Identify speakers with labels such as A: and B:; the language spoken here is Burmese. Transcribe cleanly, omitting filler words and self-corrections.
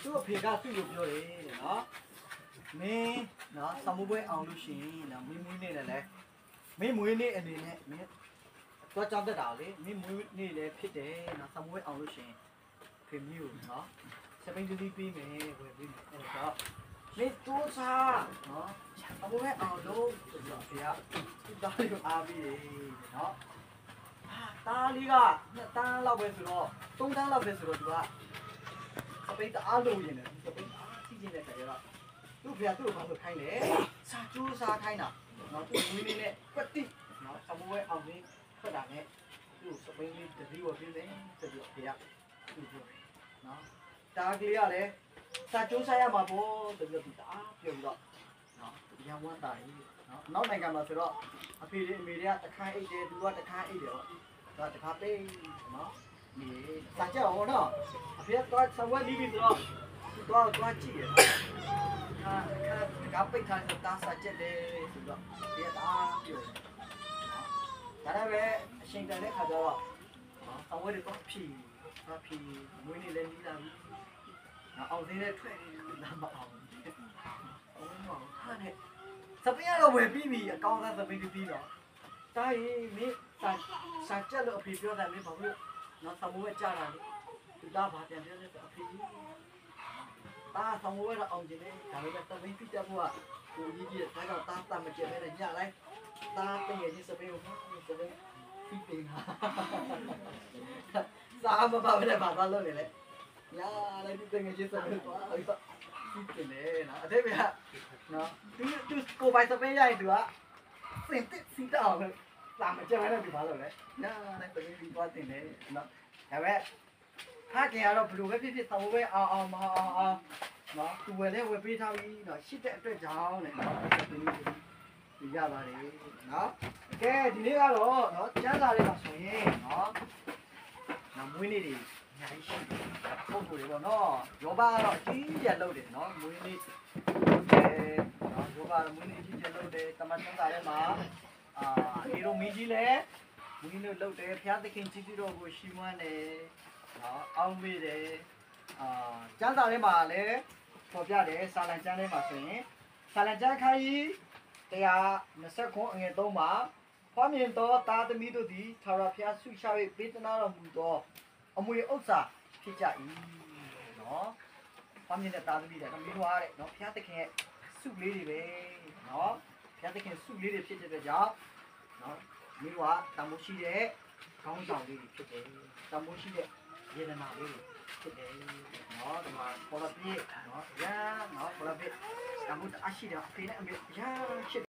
A: သူ့အဖေကသူ့ကိုပြောတယ်နော်မင်းနော်ဆမှုပွဲအောင်လို့ရှိရင်နော်မင်းမွေးနေတယ်လေမင်းမွေးနေအနေနဲ့မင်းတော့ကြောက်တတ်တာလေမင်းမွေးနေလည်းဖြစ်တယ်နော်ဆမှုပွဲအောင်လို့ရှိရင်ဖေမျိုးနော်စပိန်တူပြီးမယ်ဝယ်ပြီးမယ်အဲ့တော့မင်းတိုးစားနော်ဆမှုပွဲအောင်လို့ဆိုတော့ဖေကသူ့သားလေးကိုအားပြီးတယ်နော်တားလေးက2တန်းလောက်ပဲဆိုတော့3တန်းလောက်ပဲဆိုတော့သူကစပိန်တအားလို့ရင်တယ်စပိန်အားစီးကျင်တဲ့ခါကျတော့သူ့ဖေကသူ့ကိုဘာလို့ခိုင်းလဲစာကျိုးစားခိုင်းတာနော်သူ့မွေးလေးနဲ့ကွက်တိနော်ဆမှုပွဲအောင်ပြီးထွက်တာနဲ့သူ့စပိန်လေးတတိဝပြင်းတယ်ဆိုပြီးဖေကသူ့ပြောတယ်နော်တားကလေးကလည်းစာကျိုးစားရမှာပေါ့ဆိုပြီးသူတအားပြောပြီးတော့နော်ရန်ဝတ်တာကြီးနော်နောက်နိုင်ငံမှာဆိုတော့အဖေလေးအမေတွေကတခါအိတ်တယ်သူကတခါအိတ်တယ်ပေါ့တော့တခါပေးနော်ဒီစာကြောက်တော့အဖေကတော့ဆဝက်ပြီးဆိုတော့တော့ကြည့်ရခါပိတ်ထားတာစာချက်တယ်ဆိုတော့ဒီကအားပြောတယ်နော်ဒါလည်းပဲအချိန်တန်တဲ့ခါကျတော့ဆဝက်တွေတော့ဖြီမွေးနေလဲနီးလာပြီနော်အောင်သေးတဲ့ထွက်လာမအောင်ဟာနဲ့စပင်းကတော့ဝယ်ပြီးပြီအကောင်းဆုံးစပင်းပြီးတော့တားရင်မင်းစာချက်လို့အဖေပြောတယ်မင်းဘာလို့နော်ဆမှုပဲကြားတာလေသူသားဘာပြန်ပြောလဲဆိုအဖေကြီးတားဆမှုပဲတော့အောင်ကျင်တယ်ဒါပေမဲ့စပင်းပြတ်ဖို့ကကိုကြီးကြီးဒါကြောင့်တားတမကျင်ပဲညလိုက်တားတည့်ရည်စပင်းကိုစပင်းပြီးတင်တာစားမပါဘဲနဲ့ဘာသာလုပ်နေလဲညာလည်းဒီတငယ်ချင်းစပင်းသွားပြီးတင်တယ်နော်အတိတ်ကနော်သူကိုပိုင်စပင်းရရင်သူကစင်တစ်စီတောင်းလာမကျန်တဲ့ဒီဘာလို့လဲညာလည်းတကယ်ဒီသွားတင်တယ်နော်ဒါပေမဲ့ခါကျင်ကတော့ဘလူပဲဖြစ်ဖြစ်ဆောင်ပဲအောင်မအောင်နော်သူဝယ်လဲဝယ်ပေးထားပြီးနော်ရှစ်တဲ့အတွက်ကြောင့်လေနော်ဒီရပါတယ်နော်ကဲဒီနေ့ကတော့နော်ကျန်းစာလေးပါဆိုရင်နော်မွေးနေ့တွေအများကြီးရှိတယ်ပုံစံတွေပေါ့နော်ရောပါတော့အကြီးကျယ်လုပ်တယ်နော်မွေးနေ့လုပ်တယ်နော်ရောပါမွေးနေ့အကြီးကျယ်လုပ်တယ်တမန်ကျန်းစာထဲမှာဒီလိုမင်းကြီးလည်းမင်းတို့လုပ်တယ်ဖျားသခင်ကြီးကြီးတော်ကိုရှီမွမ်းတယ်နော်အောင်းမေးတယ်ကျမ်းစာထဲမှာလည်းပေါ်ပြတယ်စာလံကျမ်းထဲမှာဆိုရင်စာလံကျမ်းခန်းကြီး129အငယ်3မှာဖွားမြင်သောသားသမီးတို့သည်ထာဝရဘုရားဆုချ၍ပေးသနာတော်မူသောအမွေဥစ္စာဖြစ်ကြ၏နော်ဖွားမြင်တဲ့သားသမီးတွေသမီးတို့အားတဲ့နော်ဘုရားသခင်ရဲ့ဆုလေးတွေပဲနော်ဘုရားသခင်ဆုလေးတွေဖြစ်တဲ့အတွက်ကြောင့်နော်မိတို့ကတမိုးရှိတဲ့ခေါင်းဆောင်လေးတွေဖြစ်တယ်တမိုးရှိတဲ့ယေဒနာလေးတွေဖြစ်တယ်နော်ဒီမှာပေါ်လာပြည့်နော်ရနော်ပေါ်လာပြည့်တမိုးအရှိတဲ့အဖေနဲ့အမေရရှိ